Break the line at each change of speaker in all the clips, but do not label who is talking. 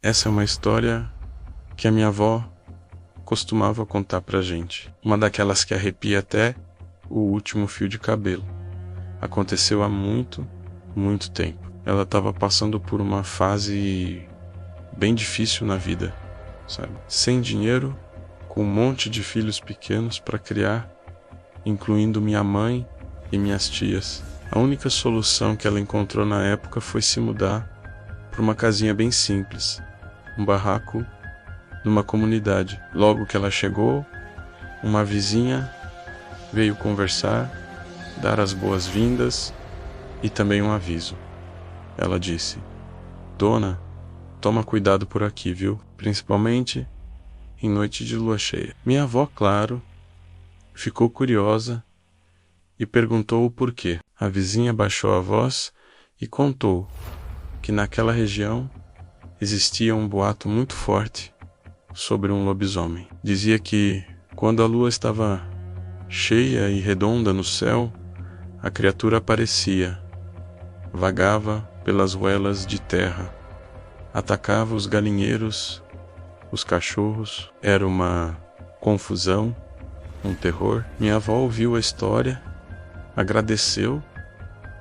Essa é uma história que a minha avó costumava contar pra gente. Uma daquelas que arrepia até o último fio de cabelo. Aconteceu há muito, muito tempo. Ela estava passando por uma fase bem difícil na vida, sabe? Sem dinheiro, com um monte de filhos pequenos para criar, incluindo minha mãe e minhas tias. A única solução que ela encontrou na época foi se mudar para uma casinha bem simples, um barraco numa comunidade. Logo que ela chegou, uma vizinha veio conversar, dar as boas-vindas e também um aviso. Ela disse: "Dona, toma cuidado por aqui, viu? Principalmente em noite de lua cheia." Minha avó, claro, ficou curiosa e perguntou o porquê. A vizinha baixou a voz e contou que naquela região existia um boato muito forte sobre um lobisomem. Dizia que quando a lua estava cheia e redonda no céu, a criatura aparecia, vagava pelas ruelas de terra, atacava os galinheiros, os cachorros. Era uma confusão, um terror. Minha avó ouviu a história, agradeceu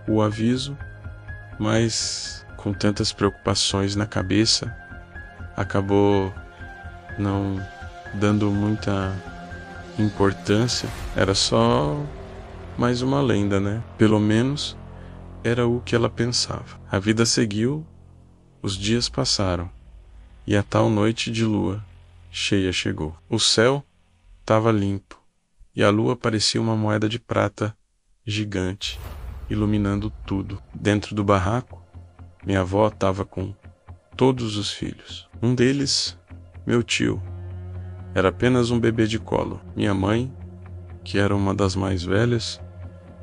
o aviso, mas com tantas preocupações na cabeça, acabou não dando muita importância. Era só mais uma lenda, né? Pelo menos era o que ela pensava. A vida seguiu, os dias passaram, e a tal noite de lua cheia chegou. O céu estava limpo, e a lua parecia uma moeda de prata gigante, iluminando tudo. Dentro do barraco, minha avó estava com todos os filhos. Um deles, meu tio, era apenas um bebê de colo. Minha mãe, que era uma das mais velhas,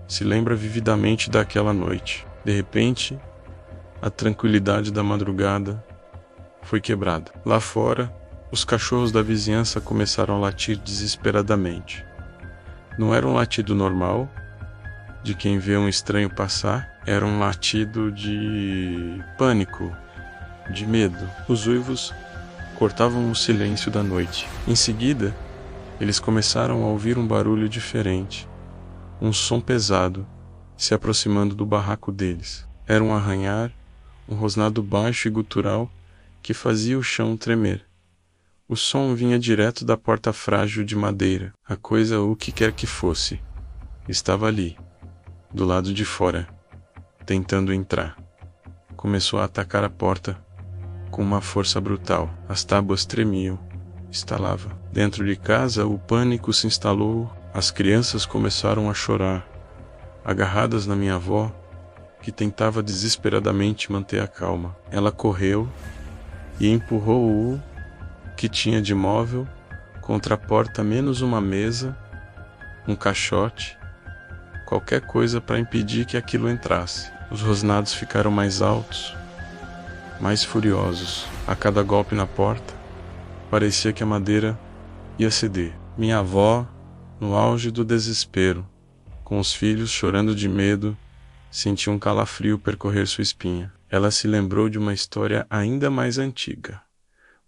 se lembra vividamente daquela noite. De repente, a tranquilidade da madrugada foi quebrada. Lá fora, os cachorros da vizinhança começaram a latir desesperadamente. Não era um latido normal, de quem vê um estranho passar, era um latido de pânico, de medo. Os uivos cortavam o silêncio da noite. Em seguida, eles começaram a ouvir um barulho diferente, um som pesado, se aproximando do barraco deles. Era um arranhar, um rosnado baixo e gutural que fazia o chão tremer. O som vinha direto da porta frágil de madeira. A coisa, o que quer que fosse, estava ali, do lado de fora, tentando entrar. Começou a atacar a porta com uma força brutal. As tábuas tremiam, estalava. Dentro de casa, o pânico se instalou. As crianças começaram a chorar, agarradas na minha avó, que tentava desesperadamente manter a calma. Ela correu e empurrou o que tinha de móvel contra a porta, menos uma mesa, um caixote, qualquer coisa para impedir que aquilo entrasse. Os rosnados ficaram mais altos, mais furiosos. A cada golpe na porta, parecia que a madeira ia ceder. Minha avó, no auge do desespero, com os filhos chorando de medo, sentiu um calafrio percorrer sua espinha. Ela se lembrou de uma história ainda mais antiga,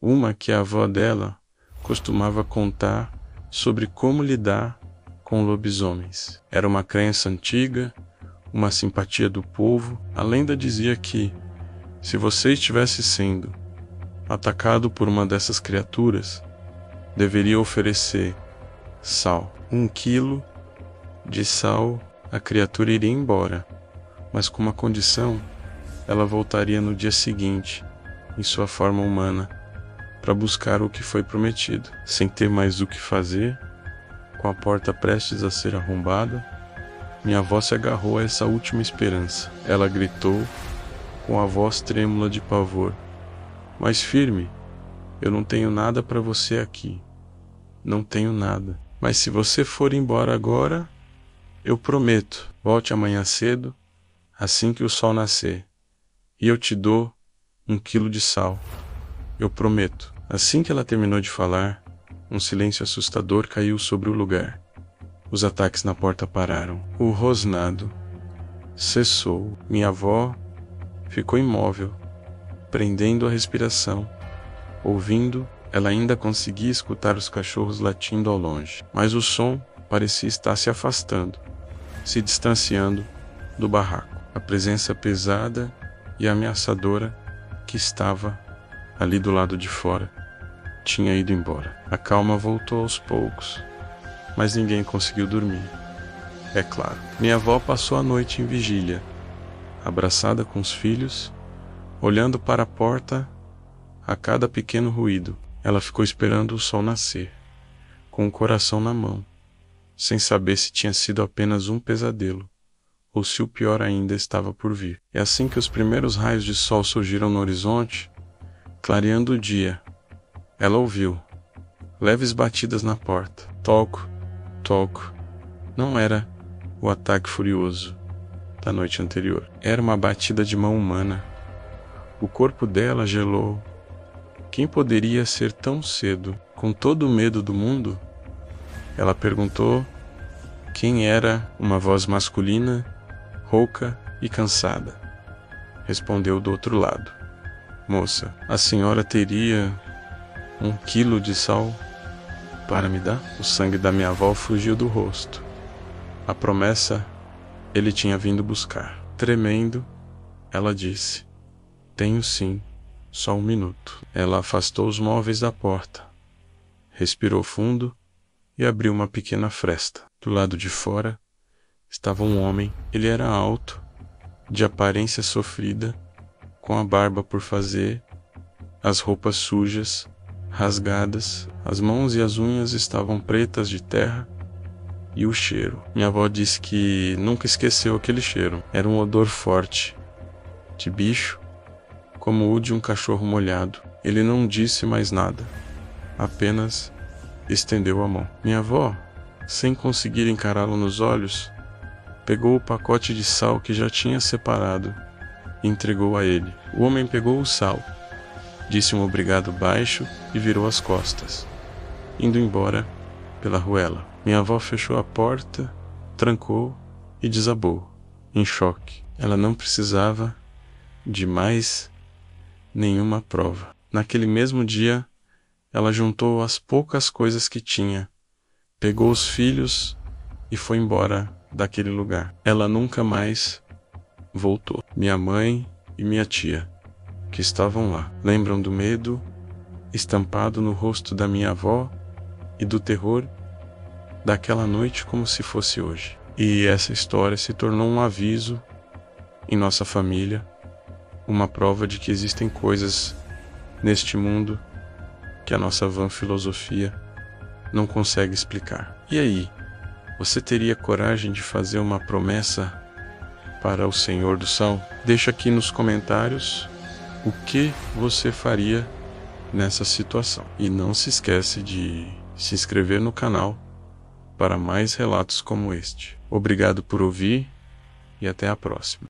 uma que a avó dela costumava contar sobre como lidar com lobisomens. Era uma crença antiga, uma simpatia do povo. A lenda dizia que, se você estivesse sendo atacado por uma dessas criaturas, deveria oferecer sal. 1 quilo de sal, a criatura iria embora, mas com uma condição: ela voltaria no dia seguinte, em sua forma humana, para buscar o que foi prometido. Sem ter mais o que fazer, com a porta prestes a ser arrombada, minha avó se agarrou a essa última esperança. Ela gritou, com a voz trêmula de pavor: "Mas firme, eu não tenho nada para você aqui. Não tenho nada. Mas se você for embora agora, eu prometo, volte amanhã cedo, assim que o sol nascer, e eu te dou 1 quilo de sal. Eu prometo." Assim que ela terminou de falar, um silêncio assustador caiu sobre o lugar. Os ataques na porta pararam. O rosnado cessou. Minha avó ficou imóvel, prendendo a respiração, Ouvindo, ela ainda conseguia escutar os cachorros latindo ao longe, mas o som parecia estar se afastando, se distanciando do barraco. A presença pesada e ameaçadora que estava ali do lado de fora tinha ido embora. A calma voltou aos poucos, mas ninguém conseguiu dormir. É claro. Minha avó passou a noite em vigília, abraçada com os filhos, olhando para a porta a cada pequeno ruído. Ela ficou esperando o sol nascer, com o coração na mão, sem saber se tinha sido apenas um pesadelo, ou se o pior ainda estava por vir. E assim que os primeiros raios de sol surgiram no horizonte, clareando o dia, ela ouviu leves batidas na porta. Toco, toco. Não era o ataque furioso da noite anterior. Era uma batida de mão humana. O corpo dela gelou. Quem poderia ser tão cedo? Com todo o medo do mundo, ela perguntou quem era. Uma voz masculina, rouca e cansada, respondeu do outro lado: Moça, a senhora teria 1 quilo de sal para me dar? O sangue da minha avó fugiu do rosto. A promessa ele tinha vindo buscar. Tremendo, ela disse: Tenho sim, só 1 minuto. Ela afastou os móveis da porta, respirou fundo e abriu uma pequena fresta. Do lado de fora estava um homem. Ele era alto, de aparência sofrida, com a barba por fazer, as roupas sujas, rasgadas, as mãos e as unhas estavam pretas de terra. E o cheiro. Minha avó disse que nunca esqueceu aquele cheiro. Era um odor forte, de bicho, como o de um cachorro molhado. Ele não disse mais nada, apenas estendeu a mão. Minha avó, sem conseguir encará-lo nos olhos, pegou o pacote de sal que já tinha separado e entregou a ele. O homem pegou o sal, disse um obrigado baixo e virou as costas, indo embora pela ruela. Minha avó fechou a porta, trancou e desabou, em choque. Ela não precisava de mais nenhuma prova. Naquele mesmo dia, ela juntou as poucas coisas que tinha, pegou os filhos e foi embora daquele lugar. Ela nunca mais voltou. Minha mãe e minha tia, que estavam lá, lembram do medo estampado no rosto da minha avó e do terror daquela noite como se fosse hoje. E essa história se tornou um aviso em nossa família, uma prova de que existem coisas neste mundo que a nossa vã filosofia não consegue explicar. E aí, você teria coragem de fazer uma promessa para o Senhor do Sal? Deixa aqui nos comentários o que você faria nessa situação. E não se esquece de se inscrever no canal para mais relatos como este. Obrigado por ouvir e até a próxima.